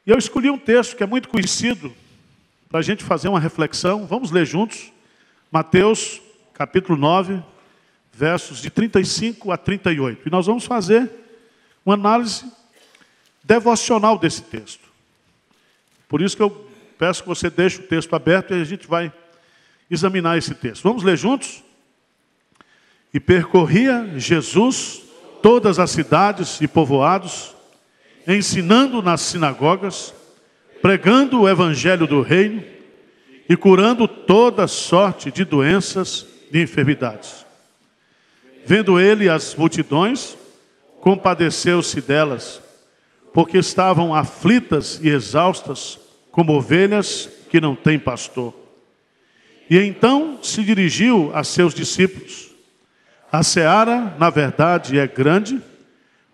E eu escolhi um texto que é muito conhecido, para a gente fazer uma reflexão. Vamos ler juntos. Mateus, capítulo 9, versos de 35 a 38. E nós vamos fazer uma análise devocional desse texto. Por isso que eu peço que você deixe o texto aberto e a gente vai examinar esse texto. Vamos ler juntos? E percorria Jesus todas as cidades e povoados, ensinando nas sinagogas, pregando o evangelho do reino e curando toda sorte de doenças e enfermidades. Vendo ele as multidões, compadeceu-se delas, porque estavam aflitas e exaustas, como ovelhas que não têm pastor. E então se dirigiu a seus discípulos: a seara, na verdade, é grande,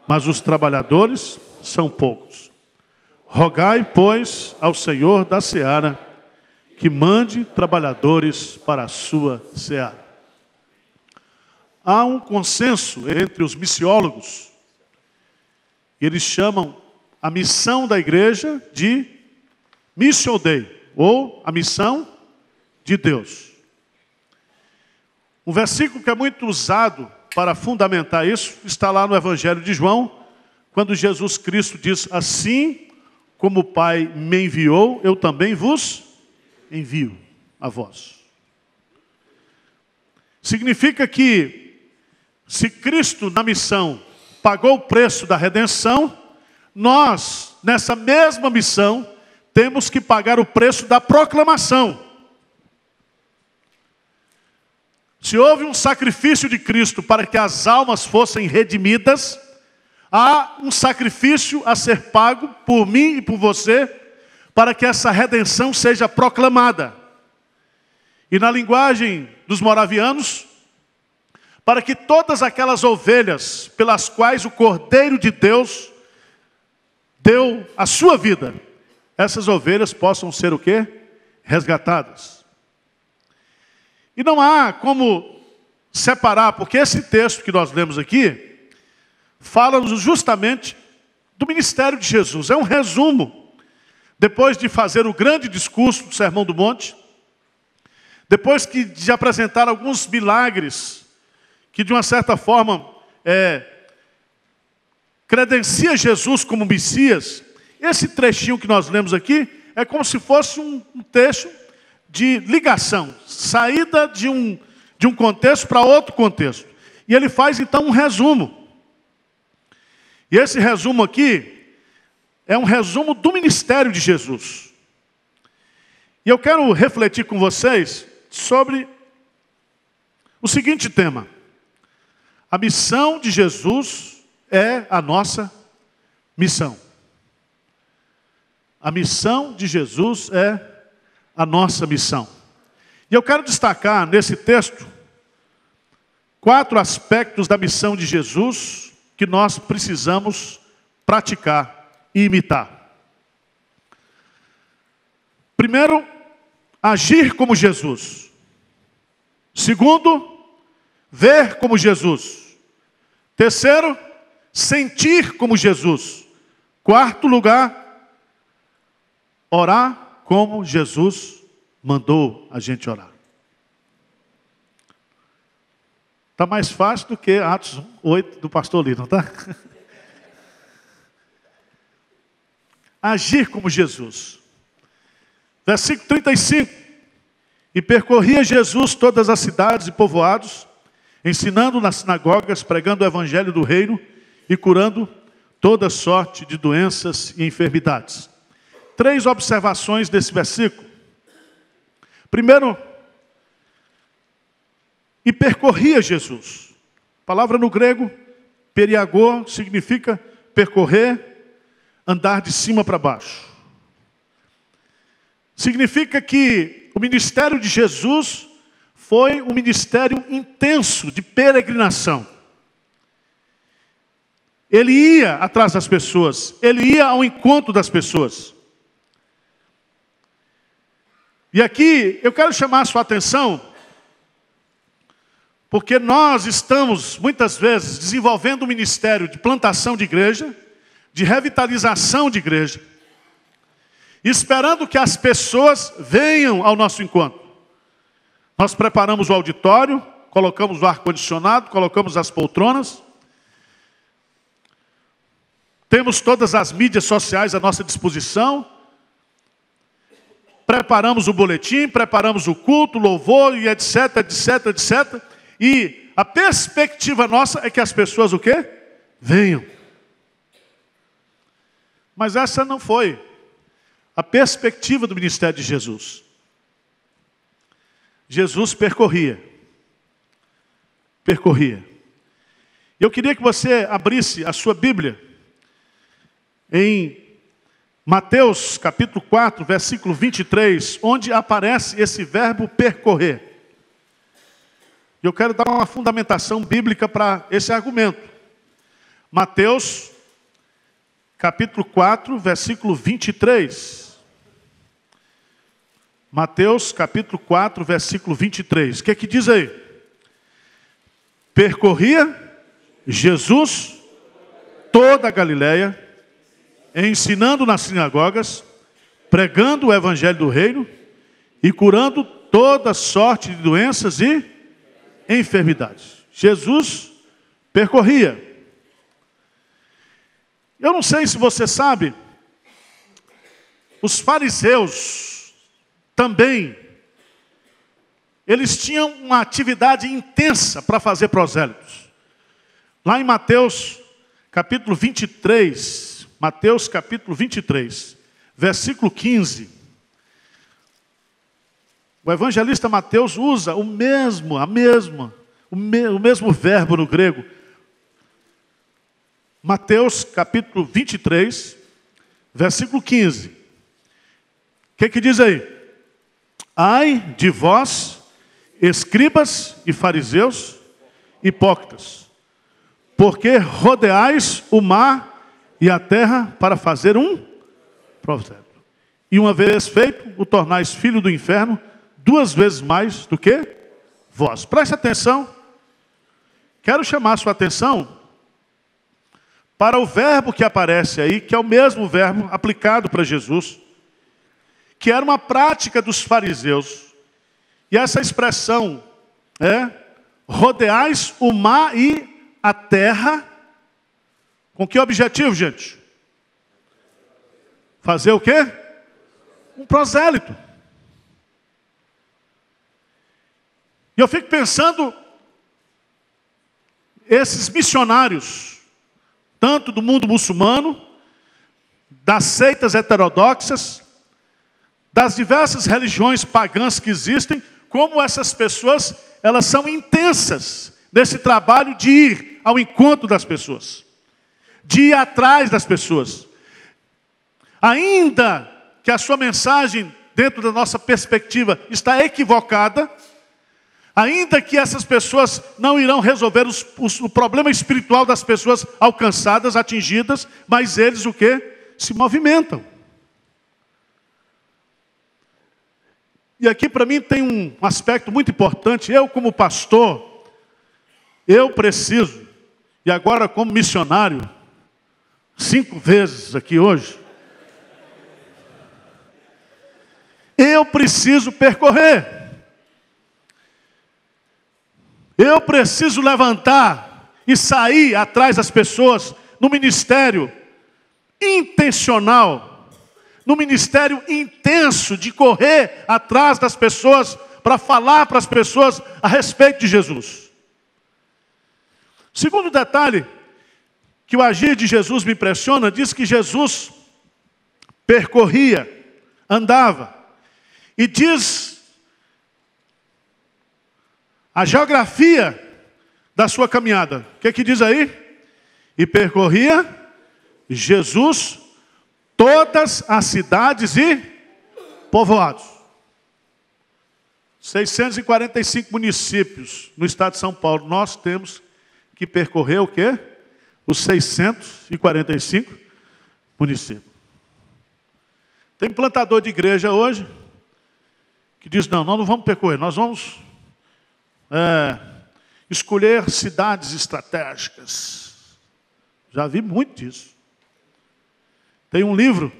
mas os trabalhadores são poucos. Rogai, pois, ao Senhor da seara, que mande trabalhadores para a sua seara. Há um consenso entre os missiólogos. Eles chamam a missão da igreja de Mission Dei, ou a missão de Deus. Um versículo que é muito usado para fundamentar isso está lá no Evangelho de João, quando Jesus Cristo diz: assim como o Pai me enviou, eu também vos envio a vós. Significa que, se Cristo na missão pagou o preço da redenção, nós, nessa mesma missão, temos que pagar o preço da proclamação. Se houve um sacrifício de Cristo para que as almas fossem redimidas, há um sacrifício a ser pago por mim e por você, para que essa redenção seja proclamada. E na linguagem dos moravianos, para que todas aquelas ovelhas pelas quais o Cordeiro de Deus deu a sua vida, essas ovelhas possam ser o quê? Resgatadas. E não há como separar, porque esse texto que nós lemos aqui fala-nos justamente do ministério de Jesus. É um resumo. Depois de fazer o grande discurso do Sermão do Monte, depois de apresentar alguns milagres que de uma certa forma credencia Jesus como Messias, esse trechinho que nós lemos aqui é como se fosse um texto de ligação, saída de um contexto para outro contexto. E ele faz então um resumo. E esse resumo aqui é um resumo do ministério de Jesus. E eu quero refletir com vocês sobre o seguinte tema: a missão de Jesus é a nossa missão. A missão de Jesus é a nossa missão. E eu quero destacar nesse texto 4 aspectos da missão de Jesus que nós precisamos praticar e imitar. Primeiro, agir como Jesus. Segundo, ver como Jesus. Terceiro, sentir como Jesus. Quarto lugar, orar como Jesus mandou a gente orar. Está mais fácil do que Atos 8 do pastor Lino, tá? Agir como Jesus. Versículo 35. E percorria Jesus todas as cidades e povoados, ensinando nas sinagogas, pregando o evangelho do reino e curando toda sorte de doenças e enfermidades. 3 observações desse versículo. Primeiro, e percorria Jesus. A palavra no grego, periagô, significa percorrer, andar de cima para baixo. Significa que o ministério de Jesus foi um ministério intenso de peregrinação. Ele ia atrás das pessoas, ele ia ao encontro das pessoas. E aqui eu quero chamar a sua atenção, porque nós estamos, muitas vezes, desenvolvendo um ministério de plantação de igreja, de revitalização de igreja. esperando que as pessoas venham ao nosso encontro. Nós preparamos o auditório, colocamos o ar-condicionado, colocamos as poltronas, temos todas as mídias sociais à nossa disposição, preparamos o boletim, preparamos o culto, o louvor e etc, etc, etc. E a perspectiva nossa é que as pessoas o quê? Venham. Mas essa não foi a perspectiva do ministério de Jesus. Jesus percorria. Eu queria que você abrisse a sua Bíblia em Mateus capítulo 4, versículo 23, onde aparece esse verbo percorrer. Eu quero dar uma fundamentação bíblica para esse argumento. Mateus capítulo 4, versículo 23. Mateus capítulo 4, versículo 23. O que diz aí? Percorria Jesus toda a Galileia, ensinando nas sinagogas, pregando o evangelho do reino e curando toda sorte de doenças e enfermidades. Jesus percorria. Eu não sei se você sabe, os fariseus também, eles tinham uma atividade intensa para fazer prosélitos. Lá em Mateus capítulo 23, Mateus capítulo 23, versículo 15. O evangelista Mateus usa o mesmo verbo no grego. Mateus capítulo 23, versículo 15. O que diz aí? Ai de vós, escribas e fariseus, hipócritas, porque rodeais o mar e a terra para fazer um provérbio. E uma vez feito, o tornais filho do inferno, 2 vezes mais do que vós. Preste atenção. Quero chamar a sua atenção para o verbo que aparece aí, que é o mesmo verbo aplicado para Jesus, que era uma prática dos fariseus. E essa expressão é: rodeais o mar e a terra. Com que objetivo, gente? Fazer o quê? Um prosélito. E eu fico pensando, esses missionários, tanto do mundo muçulmano, das seitas heterodoxas, das diversas religiões pagãs que existem, como essas pessoas, elas são intensas nesse trabalho de ir ao encontro das pessoas, de ir atrás das pessoas. Ainda que a sua mensagem, dentro da nossa perspectiva, está equivocada, ainda que essas pessoas não irão resolver o problema espiritual das pessoas alcançadas, atingidas, mas eles o quê? Se movimentam. E aqui para mim tem um aspecto muito importante. Eu como pastor, eu preciso, e agora como missionário, 5 vezes aqui hoje, eu preciso percorrer. Eu preciso levantar e sair atrás das pessoas no ministério intencional, no ministério intenso de correr atrás das pessoas para falar para as pessoas a respeito de Jesus. Segundo detalhe, que o agir de Jesus me impressiona, diz que Jesus percorria, andava, e diz a geografia da sua caminhada. O que diz aí? E percorria Jesus todas as cidades e povoados. 645 municípios no estado de São Paulo. Nós temos que percorrer o quê? Os 645 municípios. Tem plantador de igreja hoje que diz: não, nós não vamos percorrer, nós vamos escolher cidades estratégicas. Já vi muito disso. Tem um livro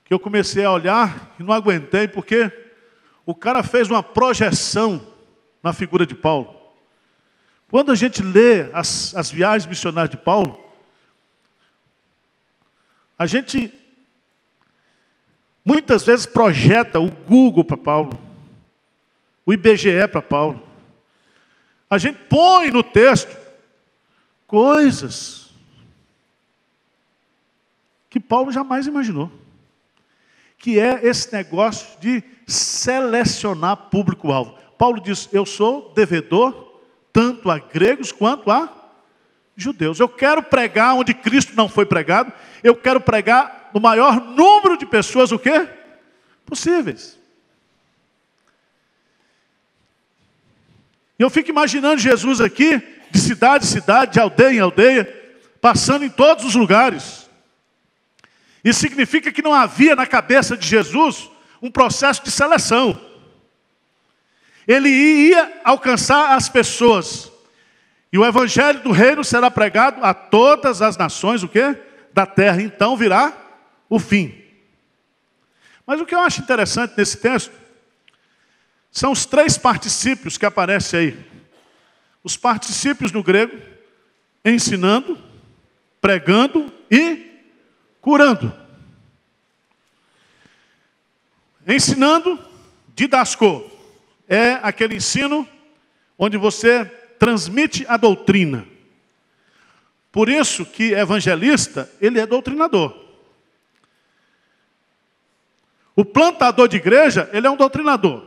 que eu comecei a olhar e não aguentei, porque o cara fez uma projeção na figura de Paulo. Quando a gente lê as viagens missionárias de Paulo, a gente muitas vezes projeta o Google para Paulo, o IBGE para Paulo. A gente põe no texto coisas que Paulo jamais imaginou. Que é esse negócio de selecionar público-alvo. Paulo diz, eu sou devedor tanto a gregos quanto a judeus. Eu quero pregar onde Cristo não foi pregado. Eu quero pregar no maior número de pessoas, o quê? Possíveis. E eu fico imaginando Jesus aqui, de cidade em cidade, de aldeia em aldeia, passando em todos os lugares. Isso significa que não havia na cabeça de Jesus um processo de seleção. Ele ia alcançar as pessoas. E o evangelho do reino será pregado a todas as nações, o quê? Da terra. Então virá o fim. Mas o que eu acho interessante nesse texto são os 3 particípios que aparecem aí. Os particípios no grego, ensinando, pregando e curando. Ensinando, didasco, é aquele ensino onde você transmite a doutrina. Por isso que evangelista, ele é doutrinador. O plantador de igreja, ele é um doutrinador.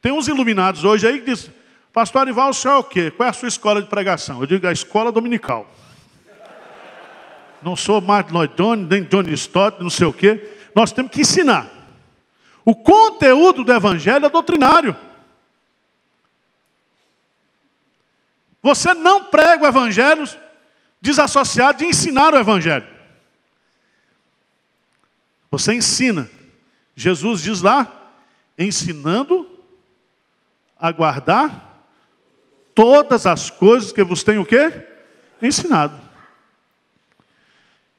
Tem uns iluminados hoje aí que dizem, pastor Arival, o senhor é o quê? Qual é a sua escola de pregação? Eu digo, a escola dominical. Não sou Martin Lloyd Jones, nem Johnny Stott, não sei o quê. Nós temos que ensinar. O conteúdo do evangelho é doutrinário. Você não prega o evangelho desassociado de ensinar o evangelho. Você ensina. Jesus diz lá, ensinando a guardar todas as coisas que vos tenho o quê? Ensinado.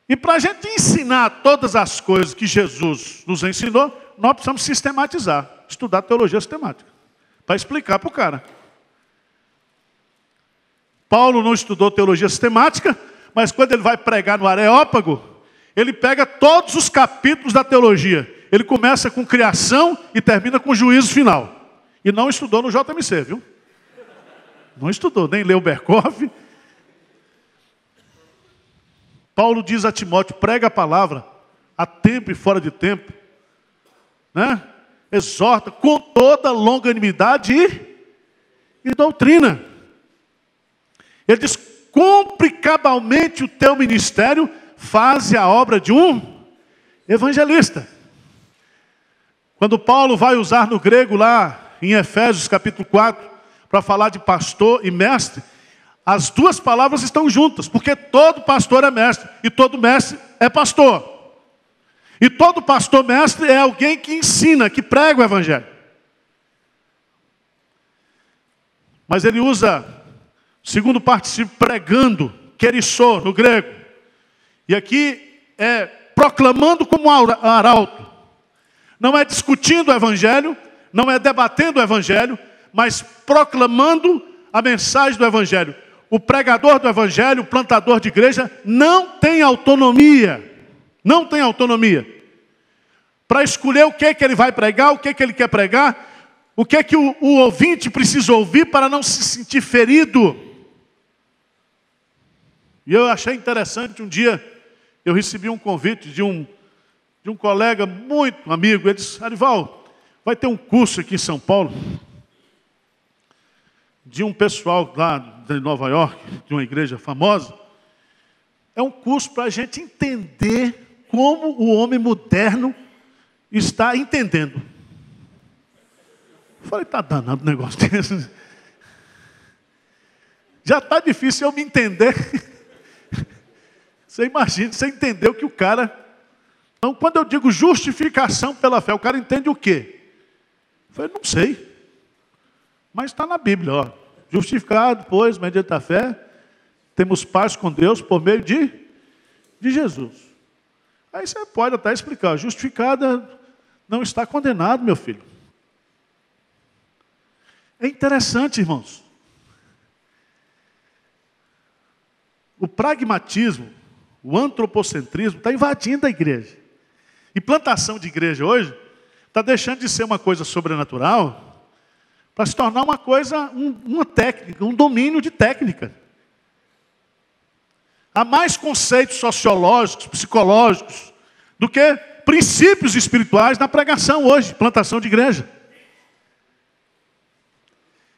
E para a gente ensinar todas as coisas que Jesus nos ensinou, nós precisamos sistematizar, estudar teologia sistemática, para explicar para o cara. Paulo não estudou teologia sistemática, mas quando ele vai pregar no Areópago, ele pega todos os capítulos da teologia. Ele começa com criação e termina com juízo final. E não estudou no JMC, viu? Não estudou, nem leu Berkhoff. Paulo diz a Timóteo, prega a palavra, a tempo e fora de tempo. Né? Exorta com toda longanimidade e doutrina. Ele diz, cumpre cabalmente o teu ministério, faze a obra de um evangelista. Quando Paulo vai usar no grego lá, em Efésios capítulo 4, para falar de pastor e mestre, as duas palavras estão juntas, porque todo pastor é mestre, e todo mestre é pastor. E todo pastor mestre é alguém que ensina, que prega o evangelho. Mas ele usa o segundo particípio, pregando, querissô, no grego. E aqui é proclamando como arauto. Não é discutindo o evangelho, não é debatendo o evangelho, mas proclamando a mensagem do evangelho. O pregador do evangelho, o plantador de igreja, não tem autonomia. Não tem autonomia. Para escolher o que é que ele vai pregar, o que é que ele quer pregar, o que é que o ouvinte precisa ouvir para não se sentir ferido. E eu achei interessante, um dia eu recebi um convite de um colega muito amigo. Ele disse, Arival, vai ter um curso aqui em São Paulo, de um pessoal lá de Nova York, de uma igreja famosa. É um curso para a gente entender como o homem moderno está entendendo. Eu falei, está danado o negócio desse. Já está difícil eu me entender. Você imagina, você entendeu que o cara... Então, quando eu digo justificação pela fé, o cara entende o quê? Eu falei, não sei. Mas está na Bíblia, ó. Justificado, pois, mediante a fé, temos paz com Deus por meio de Jesus. Aí você pode até explicar, justificada não está condenado, meu filho. É interessante, irmãos. O pragmatismo, o antropocentrismo está invadindo a igreja. E plantação de igreja hoje está deixando de ser uma coisa sobrenatural para se tornar uma coisa, uma técnica, um domínio de técnica. Há mais conceitos sociológicos, psicológicos, do que princípios espirituais na pregação hoje, plantação de igreja.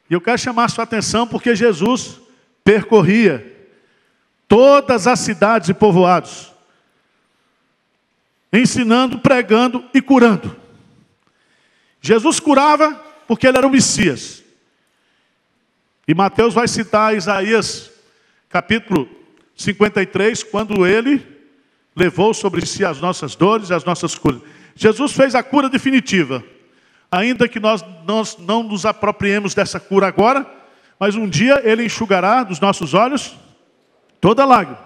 E eu quero chamar a sua atenção porque Jesus percorria todas as cidades e povoados, ensinando, pregando e curando. Jesus curava porque ele era o Messias. E Mateus vai citar Isaías, capítulo 53, quando ele levou sobre si as nossas dores e as nossas curas. Jesus fez a cura definitiva. Ainda que nós não nos apropriemos dessa cura agora, mas um dia ele enxugará dos nossos olhos toda lágrima.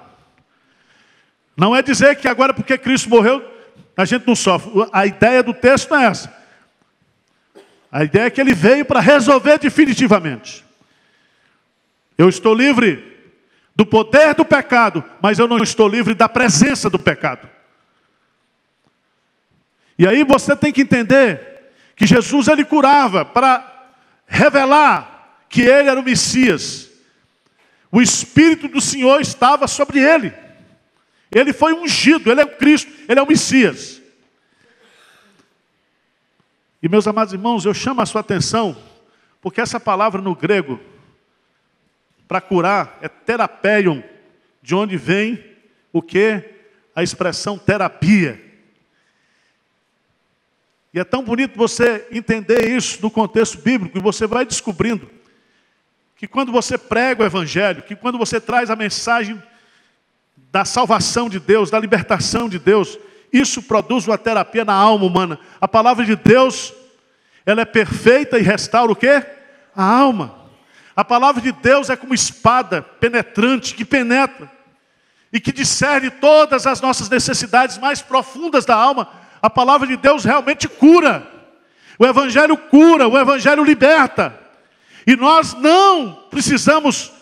Não é dizer que agora porque Cristo morreu, a gente não sofre. A ideia do texto não é essa. A ideia é que ele veio para resolver definitivamente. Eu estou livre do poder do pecado, mas eu não estou livre da presença do pecado. E aí você tem que entender que Jesus ele curava para revelar que ele era o Messias. O Espírito do Senhor estava sobre ele. Ele foi ungido, ele é o Cristo, ele é o Messias. E meus amados irmãos, eu chamo a sua atenção, porque essa palavra no grego, para curar, é terapeion, de onde vem o que? A expressão terapia. E é tão bonito você entender isso no contexto bíblico, e você vai descobrindo que quando você prega o Evangelho, que quando você traz a mensagem da salvação de Deus, da libertação de Deus, isso produz uma terapia na alma humana. A palavra de Deus, ela é perfeita e restaura o quê? A alma. A palavra de Deus é como espada penetrante, que penetra e que discerne todas as nossas necessidades mais profundas da alma. A palavra de Deus realmente cura. O Evangelho cura, o Evangelho liberta. E nós não precisamos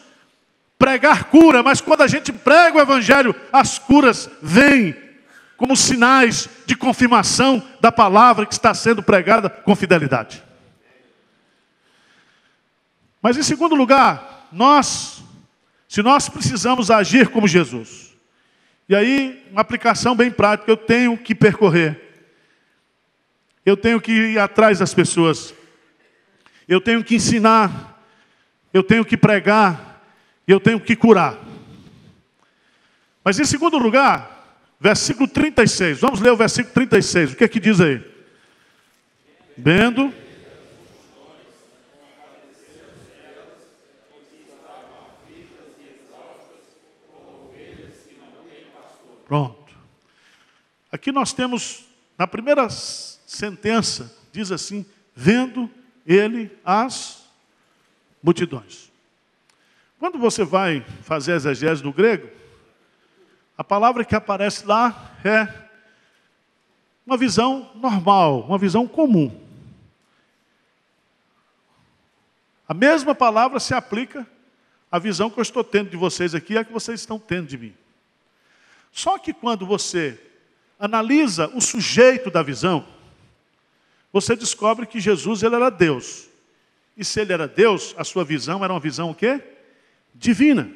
pregar cura, mas quando a gente prega o Evangelho, as curas vêm como sinais de confirmação da palavra que está sendo pregada com fidelidade. Mas em segundo lugar, se nós precisamos agir como Jesus, e aí uma aplicação bem prática, eu tenho que percorrer, eu tenho que ir atrás das pessoas, eu tenho que ensinar, eu tenho que pregar, eu tenho que curar. Mas em segundo lugar, versículo 36, vamos ler o versículo 36, o que é que diz aí? Vendo. Pronto. Aqui nós temos, na primeira sentença, diz assim, vendo ele as multidões. Quando você vai fazer a exegese do grego, a palavra que aparece lá é uma visão normal, uma visão comum. A mesma palavra se aplica à visão que eu estou tendo de vocês aqui e à que vocês estão tendo de mim. Só que quando você analisa o sujeito da visão, você descobre que Jesus ele era Deus. E se ele era Deus, a sua visão era uma visão o quê? Divina.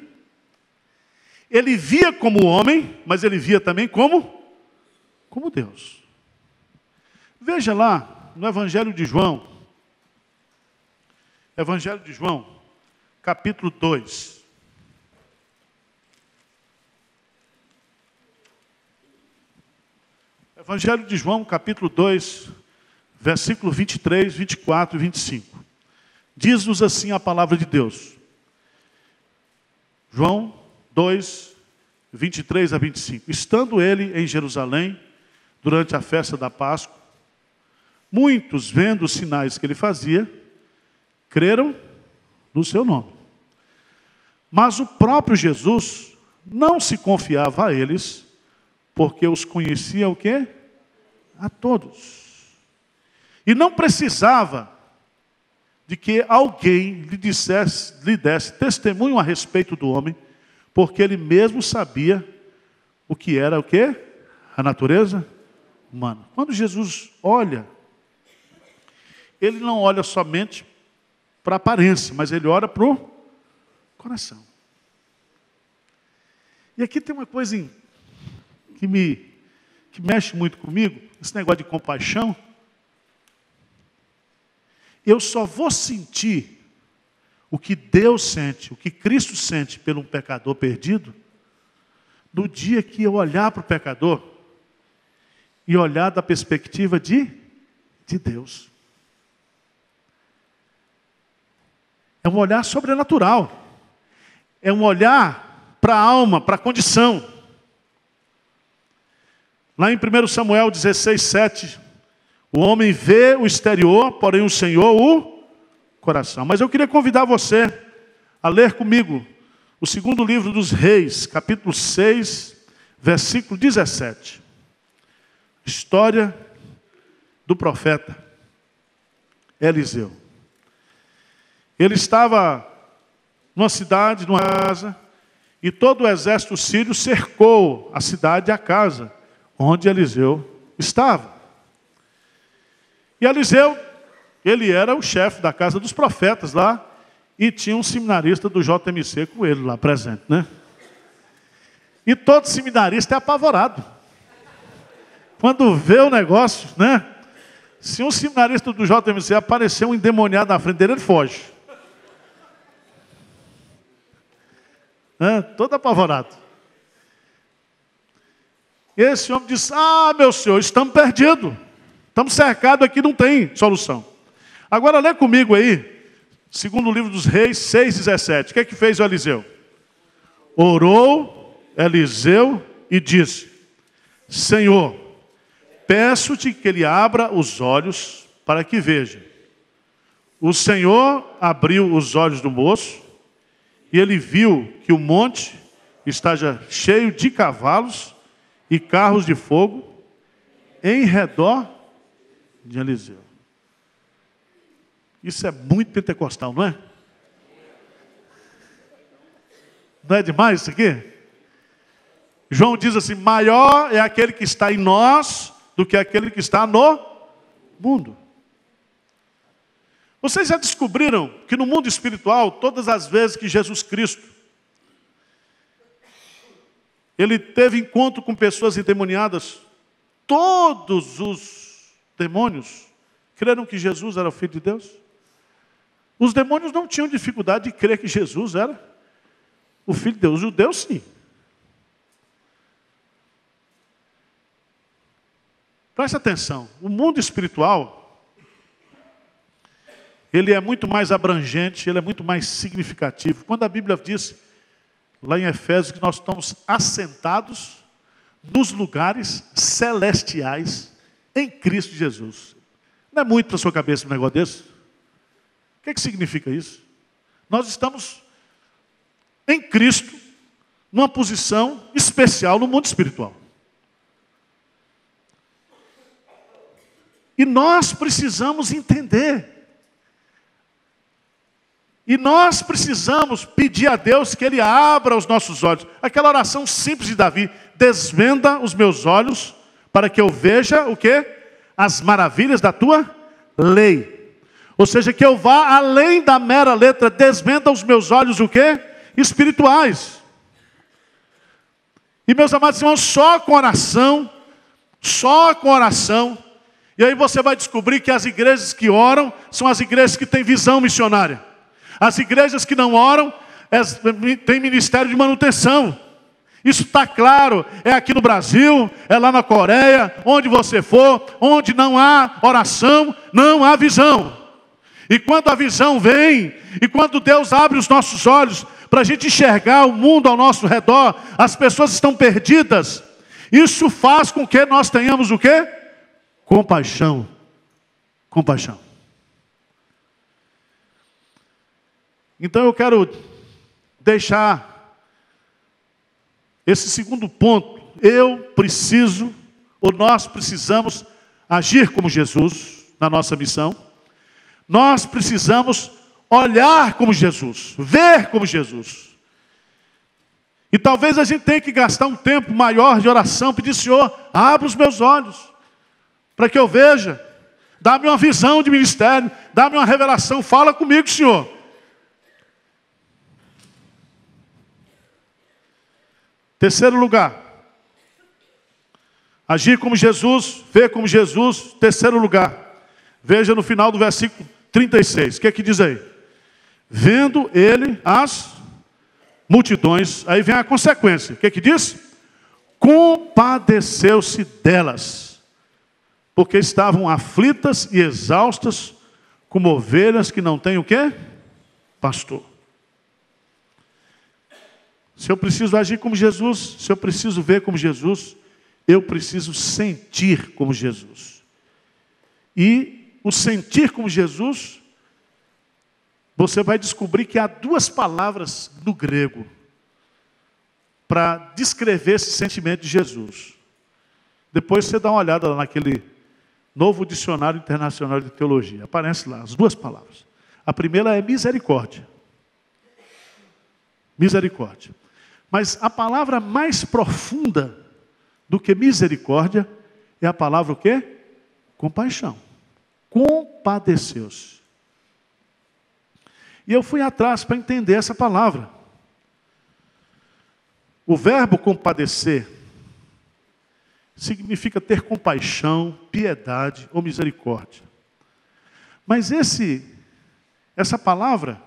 Ele via como homem, mas ele via também como Deus. Veja lá no Evangelho de João, capítulo 2. Evangelho de João, capítulo 2, versículo 23, 24 e 25. Diz-nos assim a palavra de Deus. João 2, 23 a 25. Estando ele em Jerusalém, durante a festa da Páscoa, muitos, vendo os sinais que ele fazia, creram no seu nome. Mas o próprio Jesus não se confiava a eles porque os conhecia o quê? A todos. E não precisava de que alguém lhe desse testemunho a respeito do homem, porque ele mesmo sabia o que era o quê? A natureza humana. Quando Jesus olha, ele não olha somente para a aparência, mas ele olha para o coração. E aqui tem uma coisa que mexe muito comigo, esse negócio de compaixão. Eu só vou sentir o que Deus sente, o que Cristo sente pelo um pecador perdido, no dia que eu olhar para o pecador e olhar da perspectiva de Deus. É um olhar sobrenatural. É um olhar para a alma, para a condição. Lá em 1 Samuel 16, 7, o homem vê o exterior, porém o Senhor o coração. Mas eu queria convidar você a ler comigo o segundo livro dos Reis, capítulo 6, versículo 17. História do profeta Eliseu. Ele estava numa cidade, numa casa, e todo o exército sírio cercou a cidade e a casa onde Eliseu estava. E Eliseu, ele era o chefe da casa dos profetas lá, e tinha um seminarista do JMC com ele lá presente, né? E todo seminarista é apavorado. Quando vê o negócio, né? Se um seminarista do JMC aparecer um endemoniado na frente dele, ele foge. Todo apavorado. E esse homem disse: ah, meu senhor, estamos perdidos. Estamos cercados aqui, não tem solução. Agora lê comigo aí, segundo livro dos Reis, 6,17. O que é que fez o Eliseu? Orou Eliseu e disse: Senhor, peço-te que ele abra os olhos para que veja. O Senhor abriu os olhos do moço, e ele viu que o monte estava cheio de cavalos e carros de fogo em redor de Eliseu. Isso é muito pentecostal, não é? Não é demais isso aqui? João diz assim: maior é aquele que está em nós do que aquele que está no mundo. Vocês já descobriram que no mundo espiritual, todas as vezes que Jesus Cristo ele teve encontro com pessoas endemoniadas, todos os demônios creram que Jesus era o Filho de Deus? Os demônios não tinham dificuldade de crer que Jesus era o Filho de Deus. Os judeus, sim. Preste atenção. O mundo espiritual, ele é muito mais abrangente, ele é muito mais significativo. Quando a Bíblia diz, lá em Efésios, que nós estamos assentados nos lugares celestiais em Cristo Jesus. Não é muito para a sua cabeça um negócio desse? O que significa isso? Nós estamos em Cristo, numa posição especial no mundo espiritual. E nós precisamos entender. E nós precisamos pedir a Deus que Ele abra os nossos olhos. Aquela oração simples de Davi: desvenda os meus olhos para que eu veja o quê? As maravilhas da tua lei. Ou seja, que eu vá além da mera letra. Desvenda os meus olhos o quê? Espirituais. E meus amados irmãos, só com oração, e aí você vai descobrir que as igrejas que oram são as igrejas que têm visão missionária. As igrejas que não oram têm ministério de manutenção. Isso está claro, é aqui no Brasil, é lá na Coreia, onde você for, onde não há oração, não há visão. E quando a visão vem, e quando Deus abre os nossos olhos, para a gente enxergar o mundo ao nosso redor, as pessoas estão perdidas, isso faz com que nós tenhamos o quê? Compaixão. Compaixão. Então eu quero deixar esse segundo ponto eu preciso, ou nós precisamos agir como Jesus na nossa missão, nós precisamos olhar como Jesus, ver como Jesus. E talvez a gente tenha que gastar um tempo maior de oração, pedir, Senhor, abra os meus olhos, para que eu veja, dá-me uma visão de ministério, dá-me uma revelação, fala comigo, Senhor. Terceiro lugar, agir como Jesus, ver como Jesus. Terceiro lugar, veja no final do versículo 36, o que é que diz aí? Vendo ele as multidões, aí vem a consequência, o que é que diz? Compadeceu-se delas, porque estavam aflitas e exaustas, como ovelhas que não têm o quê? Pastor. Se eu preciso agir como Jesus, se eu preciso ver como Jesus, eu preciso sentir como Jesus. E o sentir como Jesus, você vai descobrir que há duas palavras no grego para descrever esse sentimento de Jesus. Depois você dá uma olhada lá naquele novo dicionário internacional de teologia. Aparece lá as duas palavras. A primeira é misericórdia. Misericórdia. Mas a palavra mais profunda do que misericórdia é a palavra o quê? Compaixão. Compadeceu-se. E eu fui atrás para entender essa palavra. O verbo compadecer significa ter compaixão, piedade ou misericórdia. Mas essa palavra,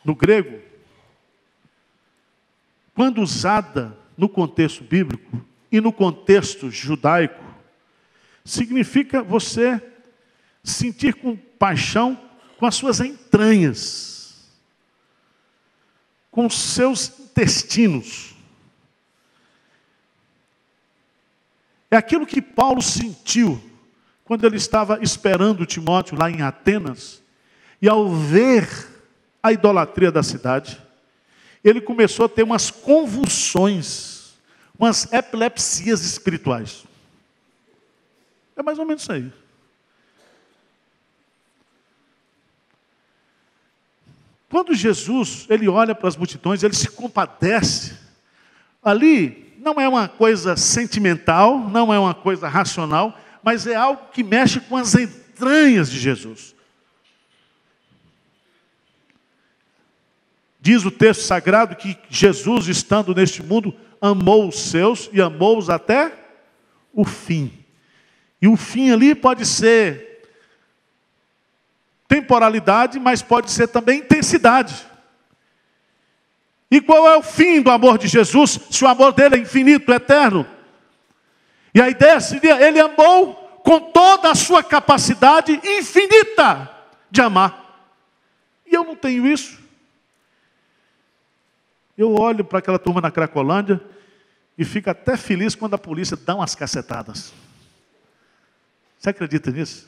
no grego, quando usada no contexto bíblico e no contexto judaico, significa você sentir compaixão com as suas entranhas, com os seus intestinos. É aquilo que Paulo sentiu quando ele estava esperando Timóteo lá em Atenas, e ao ver a idolatria da cidade, ele começou a ter umas convulsões, umas epilepsias espirituais. É mais ou menos isso aí. Quando Jesus, ele olha para as multidões, ele se compadece. Ali não é uma coisa sentimental, não é uma coisa racional, mas é algo que mexe com as entranhas de Jesus. Diz o texto sagrado que Jesus, estando neste mundo, amou os seus e amou-os até o fim. E o fim ali pode ser temporalidade, mas pode ser também intensidade. E qual é o fim do amor de Jesus, se o amor dele é infinito, eterno? E a ideia seria, ele amou com toda a sua capacidade infinita de amar. E eu não tenho isso. Eu olho para aquela turma na Cracolândia e fico até feliz quando a polícia dá umas cacetadas. Você acredita nisso?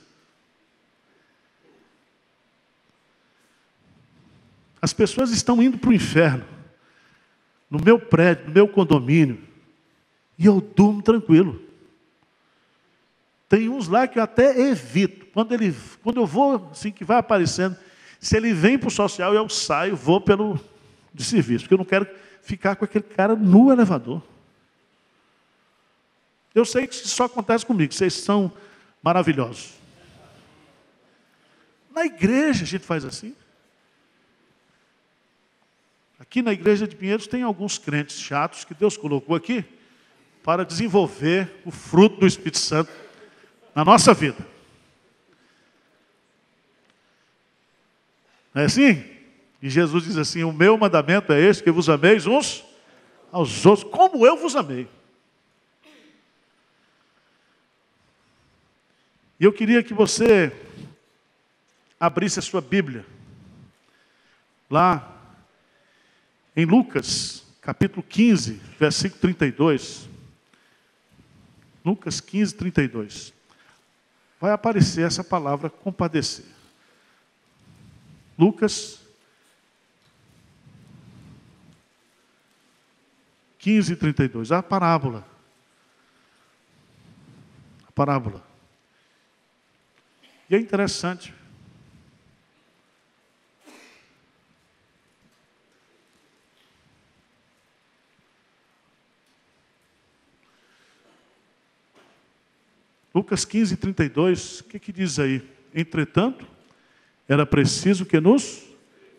As pessoas estão indo para o inferno, no meu prédio, no meu condomínio, e eu durmo tranquilo. Tem uns lá que eu até evito. Quando eu vou, assim que vai aparecendo, se ele vem para o social, eu saio, vou pelo de serviço, porque eu não quero ficar com aquele cara no elevador. Eu sei que isso só acontece comigo, vocês são maravilhosos. Na igreja a gente faz assim. Aqui na igreja de Pinheiros tem alguns crentes chatos que Deus colocou aqui para desenvolver o fruto do Espírito Santo na nossa vida. Não é assim? E Jesus diz assim, o meu mandamento é este, que vos ameis uns aos outros, como eu vos amei. E eu queria que você abrisse a sua Bíblia, lá em Lucas, capítulo 15, versículo 32. Lucas 15, 32. Vai aparecer essa palavra compadecer. Lucas 15 e 32. A parábola. A parábola. E é interessante. Lucas 15, 32, o que diz aí? Entretanto, era preciso que nos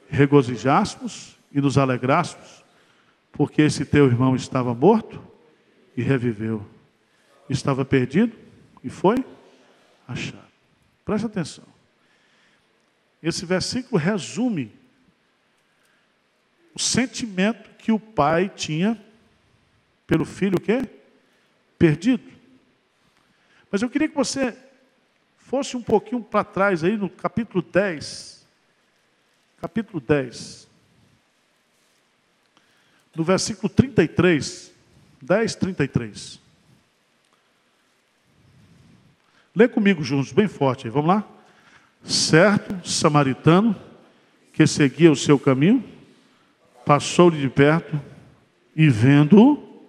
regozijássemos e nos alegrássemos, porque esse teu irmão estava morto e reviveu. Estava perdido e foi achado. Presta atenção. Esse versículo resume o sentimento que o pai tinha pelo filho o quê? Perdido. Mas eu queria que você fosse um pouquinho para trás aí no capítulo 10. Capítulo 10. No versículo 33. 10, 33. Lê comigo juntos, bem forte aí, vamos lá? Certo samaritano, que seguia o seu caminho, passou-lhe de perto e vendo-o,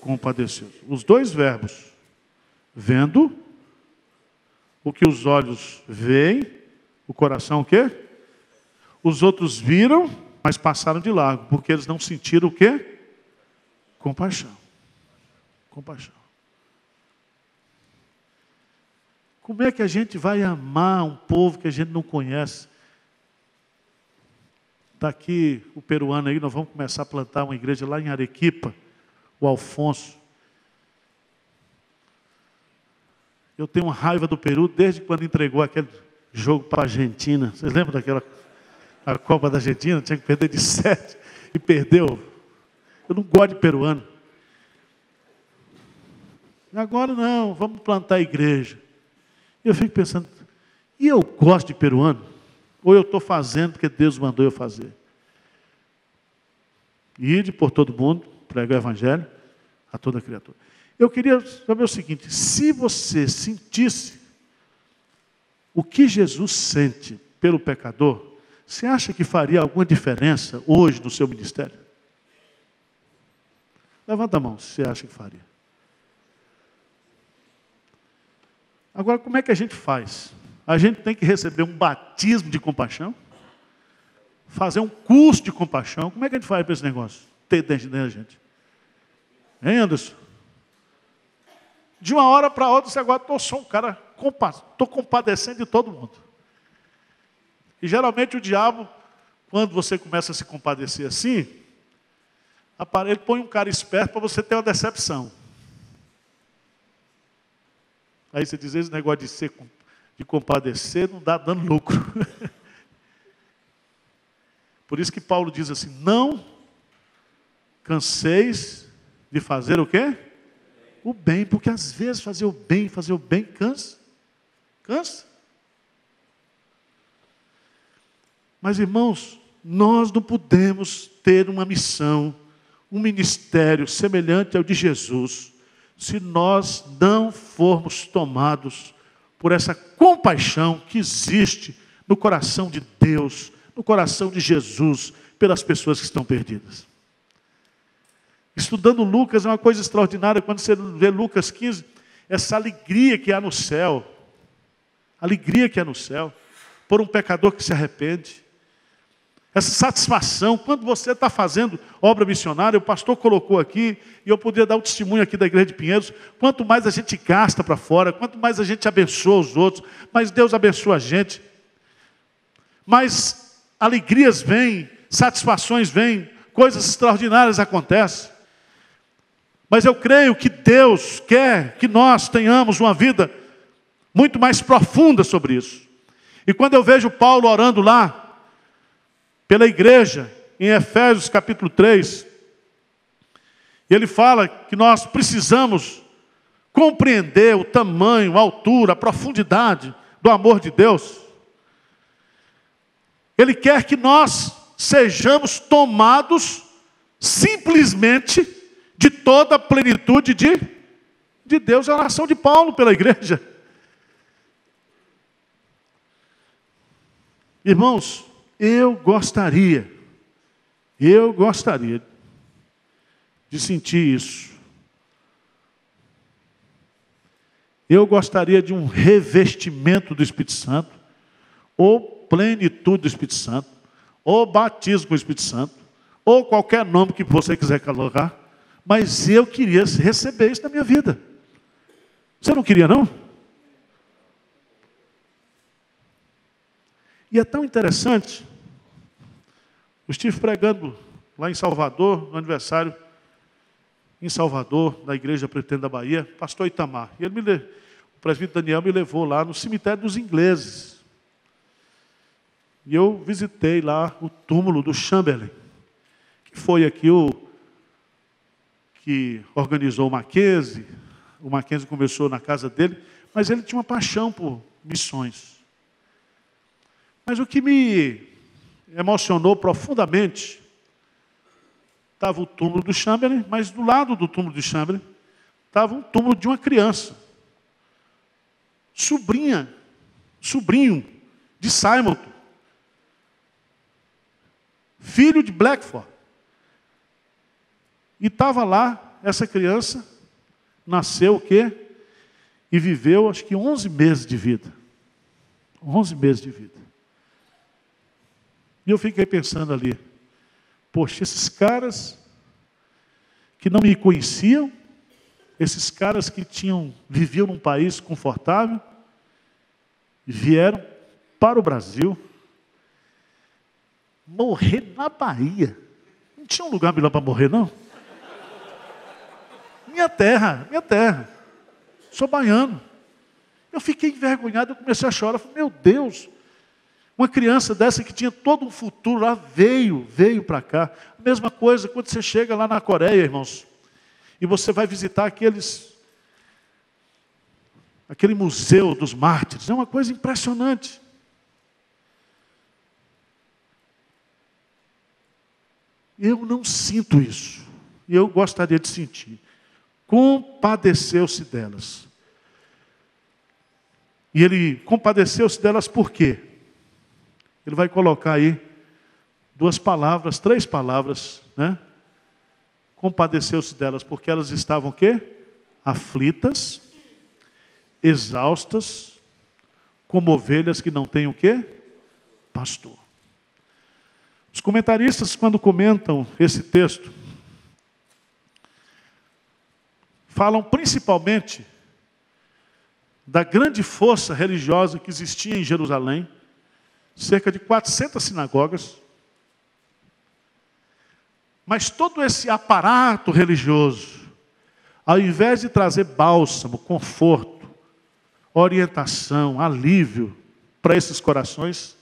compadeceu. Os dois verbos. Vendo, o que os olhos veem, o coração o quê? Os outros viram, mas passaram de largo, porque eles não sentiram o quê? Compaixão. Compaixão. Como é que a gente vai amar um povo que a gente não conhece? Daqui, o peruano aí, nós vamos começar a plantar uma igreja lá em Arequipa, o Alfonso. Eu tenho uma raiva do Peru desde quando entregou aquele jogo para a Argentina. Vocês lembram daquela a Copa da Argentina? Tinha que perder de 7 e perdeu. Eu não gosto de peruano. Agora não, vamos plantar a igreja. Eu fico pensando, e eu gosto de peruano? Ou eu estou fazendo porque Deus mandou eu fazer? Ide por todo mundo, prega o evangelho a toda criatura. Eu queria saber o seguinte, se você sentisse o que Jesus sente pelo pecador, você acha que faria alguma diferença hoje no seu ministério? Levanta a mão, se você acha que faria. Agora, como é que a gente faz? A gente tem que receber um batismo de compaixão? Fazer um curso de compaixão? Como é que a gente faz para esse negócio? Ter dentro da gente? Hein, Anderson? De uma hora para outra, você agora estou só um cara, estou compadecendo de todo mundo. E geralmente o diabo, quando você começa a se compadecer assim, ele põe um cara esperto para você ter uma decepção. Aí você diz, esse negócio de compadecer não dá dando lucro. Por isso que Paulo diz assim, não canseis de fazer o quê? O bem, porque às vezes fazer o bem cansa. Cansa. Mas irmãos, nós não podemos ter uma missão, um ministério semelhante ao de Jesus, se nós não formos tomados por essa compaixão que existe no coração de Deus, no coração de Jesus, pelas pessoas que estão perdidas. Estudando Lucas é uma coisa extraordinária, quando você vê Lucas 15, essa alegria que há no céu, alegria que há no céu, por um pecador que se arrepende, essa satisfação, quando você está fazendo obra missionária, o pastor colocou aqui, e eu poderia dar o testemunho aqui da igreja de Pinheiros, quanto mais a gente gasta para fora, quanto mais a gente abençoa os outros, mais Deus abençoa a gente, mais alegrias vêm, satisfações vêm, coisas extraordinárias acontecem. Mas eu creio que Deus quer que nós tenhamos uma vida muito mais profunda sobre isso. E quando eu vejo Paulo orando lá, pela igreja, em Efésios capítulo 3, ele fala que nós precisamos compreender o tamanho, a altura, a profundidade do amor de Deus. Ele quer que nós sejamos tomados simplesmente de toda a plenitude de Deus. É a oração de Paulo pela igreja. Irmãos, eu gostaria de sentir isso. Eu gostaria de um revestimento do Espírito Santo, ou plenitude do Espírito Santo, ou batismo com o Espírito Santo, ou qualquer nome que você quiser colocar, mas eu queria receber isso na minha vida. Você não queria, não? E é tão interessante, eu estive pregando lá em Salvador, no aniversário em Salvador, na igreja Pretendo da Bahia, pastor Itamar. E o presbítero Daniel me levou lá no cemitério dos ingleses. E eu visitei lá o túmulo do Chamberlain, que foi aqui o que organizou o Mackenzie. O Mackenzie começou na casa dele, mas ele tinha uma paixão por missões. Mas o que me emocionou profundamente estava o túmulo do Chamberlain, mas do lado do túmulo do Chamberlain estava um túmulo de uma criança, sobrinho de Simon, filho de Blackford. E estava lá, essa criança nasceu o quê? E viveu, acho que 11 meses de vida. 11 meses de vida. E eu fiquei pensando ali, poxa, esses caras que não me conheciam, esses caras que viviam num país confortável, vieram para o Brasil, morrer na Bahia. Não tinha um lugar melhor para morrer, não? Minha terra. Sou baiano. Eu fiquei envergonhado, eu comecei a chorar. Falei, meu Deus, uma criança dessa que tinha todo um futuro lá, veio para cá. A mesma coisa quando você chega lá na Coreia, irmãos, e você vai visitar aquele museu dos mártires. É uma coisa impressionante. Eu não sinto isso. E eu gostaria de sentir. Compadeceu-se delas. E ele compadeceu-se delas por quê? Ele vai colocar aí três palavras, né? Compadeceu-se delas porque elas estavam o quê? Aflitas, exaustas, como ovelhas que não têm o quê? Pastor. Os comentaristas, quando comentam esse texto, falam principalmente da grande força religiosa que existia em Jerusalém, cerca de 400 sinagogas, mas todo esse aparato religioso, ao invés de trazer bálsamo, conforto, orientação, alívio para esses corações,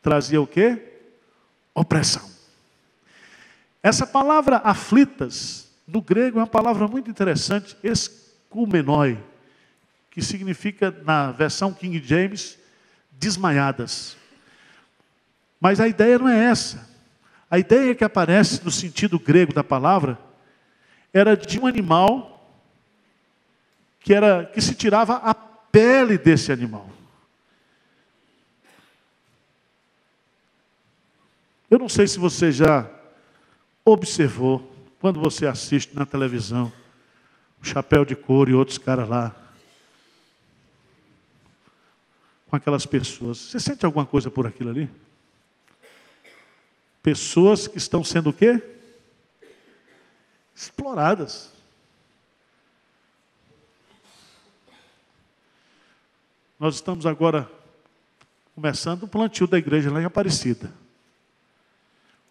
trazia o quê? Opressão. Essa palavra aflitas, no grego, é uma palavra muito interessante, eskumenoi, que significa, na versão King James, desmaiadas. Mas a ideia não é essa. A ideia que aparece no sentido grego da palavra era de um animal que se tirava a pele desse animal. Eu não sei se você já observou, quando você assiste na televisão, o Chapéu de Couro e outros caras lá, com aquelas pessoas. Você sente alguma coisa por aquilo ali? Pessoas que estão sendo o quê? Exploradas. Nós estamos agora começando o plantio da igreja lá em Aparecida.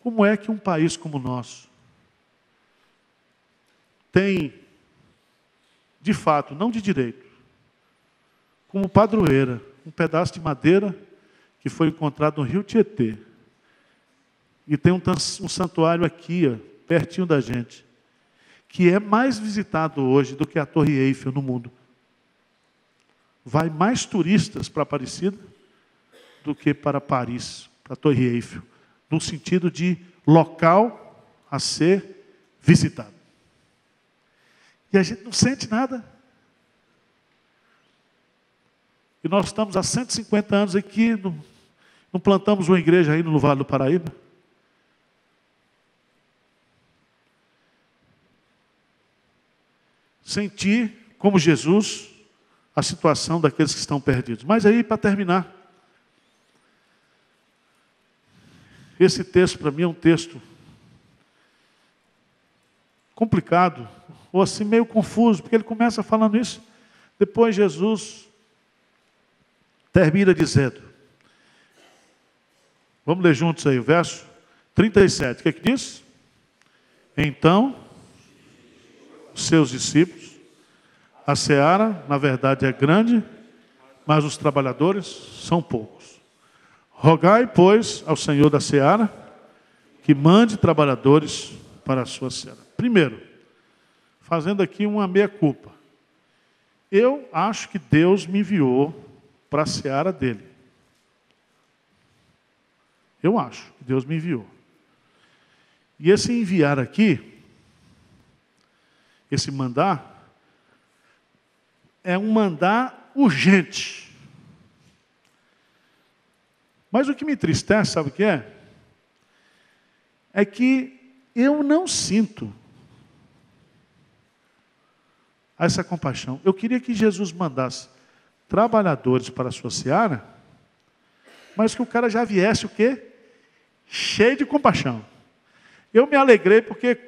Como é que um país como o nosso tem, de fato, não de direito, como padroeira, um pedaço de madeira que foi encontrado no Rio Tietê. E tem um santuário aqui, ó, pertinho da gente, que é mais visitado hoje do que a Torre Eiffel no mundo. Vai mais turistas para Aparecida do que para Paris, para a Torre Eiffel, no sentido de local a ser visitado. E a gente não sente nada. E nós estamos há 150 anos aqui, não plantamos uma igreja ainda no Vale do Paraíba. sentir como Jesus a situação daqueles que estão perdidos. Mas aí, para terminar, esse texto para mim é um texto complicado, ou assim meio confuso, porque ele começa falando isso, depois Jesus termina dizendo, vamos ler juntos aí o verso 37, o que é que diz? Então, os seus discípulos, a seara, na verdade, é grande, mas os trabalhadores são poucos. Rogai, pois, ao Senhor da seara, que mande trabalhadores para a sua seara. Primeiro, fazendo aqui uma meia-culpa. Eu acho que Deus me enviou para a seara dele. Eu acho que Deus me enviou. E esse enviar aqui, esse mandar, é um mandar urgente. Mas o que me entristece, sabe o que é? É que eu não sinto essa compaixão. Eu queria que Jesus mandasse trabalhadores para a sua seara, mas que o cara já viesse o quê? Cheio de compaixão. Eu me alegrei porque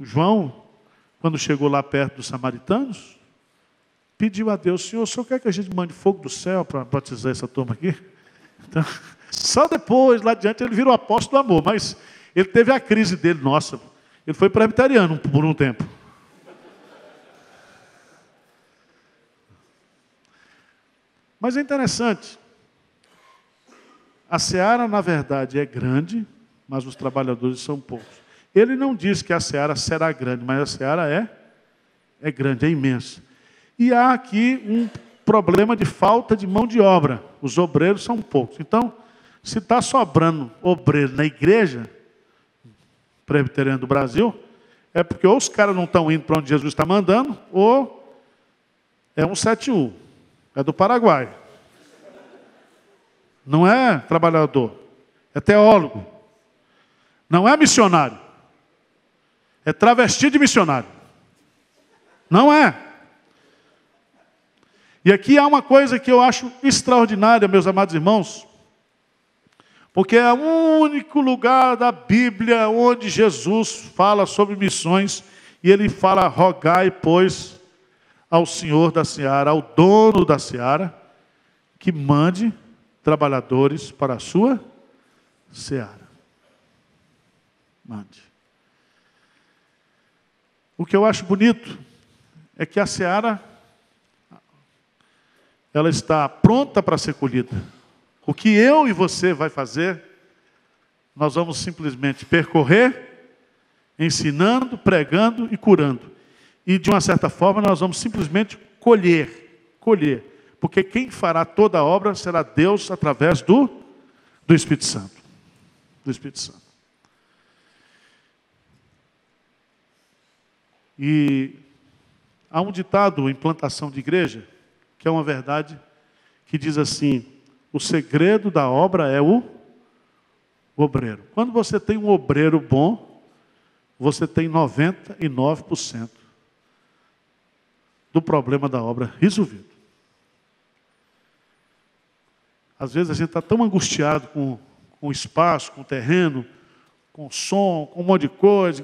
João, quando chegou lá perto dos samaritanos, pediu a Deus, Senhor, o Senhor quer que a gente mande fogo do céu para batizar essa turma aqui? Então, só depois, lá adiante, ele virou apóstolo do amor, mas ele teve a crise dele, nossa, ele foi presbiteriano por um tempo. Mas é interessante, a seara, na verdade, é grande, mas os trabalhadores são poucos. Ele não diz que a seara será grande, mas a seara é grande, é imensa. E há aqui um problema de falta de mão de obra. Os obreiros são poucos. Então, se está sobrando obreiro na igreja presbiteriana do Brasil, é porque ou os caras não estão indo para onde Jesus está mandando, ou é 171, é do Paraguai. Não é trabalhador, é teólogo. Não é missionário. É travesti de missionário. Não é. E aqui há uma coisa que eu acho extraordinária, meus amados irmãos, porque é o único lugar da Bíblia onde Jesus fala sobre missões, e ele fala, rogai, pois, ao Senhor da seara, ao dono da seara, que mande trabalhadores para a sua seara. Mande. O que eu acho bonito é que a seara, ela está pronta para ser colhida. O que eu e você vai fazer, nós vamos simplesmente percorrer, ensinando, pregando e curando. E de uma certa forma nós vamos simplesmente colher. Porque quem fará toda a obra será Deus através do Espírito Santo. Do Espírito Santo. E há um ditado em plantação de igreja, que é uma verdade, que diz assim, o segredo da obra é o obreiro. Quando você tem um obreiro bom, você tem 99% do problema da obra resolvido. Às vezes a gente está tão angustiado com o espaço, com o terreno, com o som, com um monte de coisa,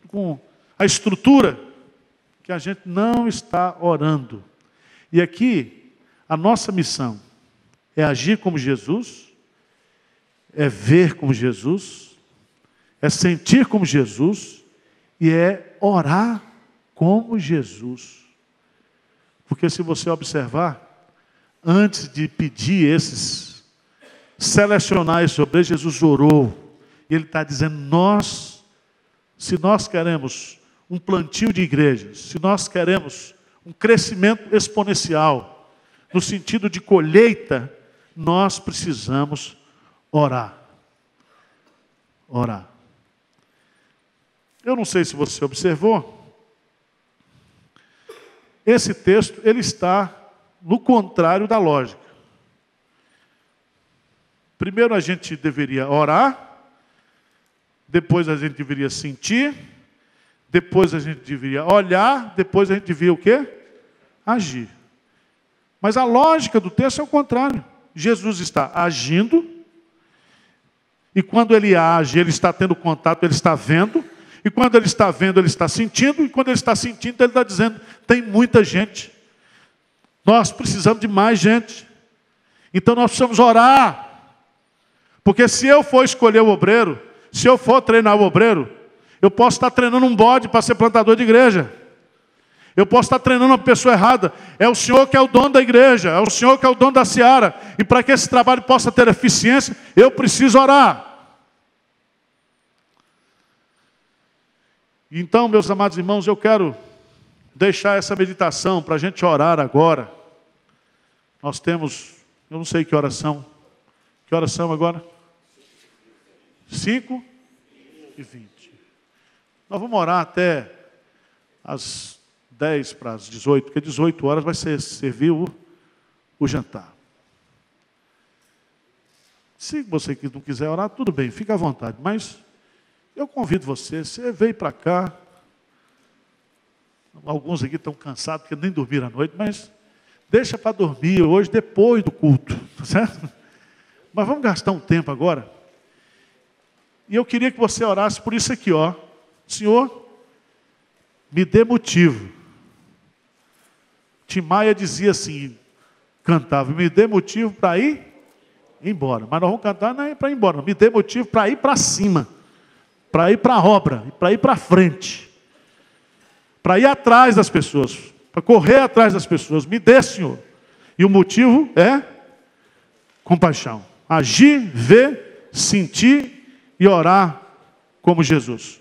com a estrutura, que a gente não está orando. E aqui, a nossa missão é agir como Jesus, é ver como Jesus, é sentir como Jesus e é orar como Jesus. Porque se você observar, antes de pedir selecionar esse obreiro, Jesus orou. E ele está dizendo, se nós queremos um plantio de igrejas, se nós queremos um crescimento exponencial, no sentido de colheita, nós precisamos orar. Orar. Eu não sei se você observou, esse texto, ele está no contrário da lógica. Primeiro a gente deveria orar, depois a gente deveria sentir, depois a gente deveria olhar, depois a gente devia o quê? Agir. Mas a lógica do texto é o contrário. Jesus está agindo, e quando ele age, ele está tendo contato, ele está vendo, e quando ele está vendo, ele está sentindo, e quando ele está sentindo, ele está dizendo, tem muita gente. Nós precisamos de mais gente. Então nós precisamos orar. Porque se eu for escolher o obreiro, se eu for treinar o obreiro, eu posso estar treinando um bode para ser plantador de igreja. Eu posso estar treinando uma pessoa errada. É o Senhor que é o dono da igreja, é o Senhor que é o dono da seara. E para que esse trabalho possa ter eficiência, eu preciso orar. Então, meus amados irmãos, eu quero deixar essa meditação para a gente orar agora. Nós temos, eu não sei que horas são. Que horas são agora? 5:20. Nós vamos orar até as 10 para as 18, porque 18 horas vai servir o jantar. Se você não quiser orar, tudo bem, fica à vontade. Mas eu convido você veio para cá. Alguns aqui estão cansados porque nem dormiram à noite, mas deixa para dormir hoje, depois do culto, tá certo? Mas vamos gastar um tempo agora. E eu queria que você orasse por isso aqui, ó. Senhor, me dê motivo. Tim Maia dizia assim, cantava, me dê motivo para ir embora. Mas nós vamos cantar não é para ir embora, não. Me dê motivo para ir para cima, para ir para a obra, para ir para frente, para ir atrás das pessoas, para correr atrás das pessoas. Me dê, Senhor. E o motivo é compaixão. Agir, ver, sentir e orar como Jesus.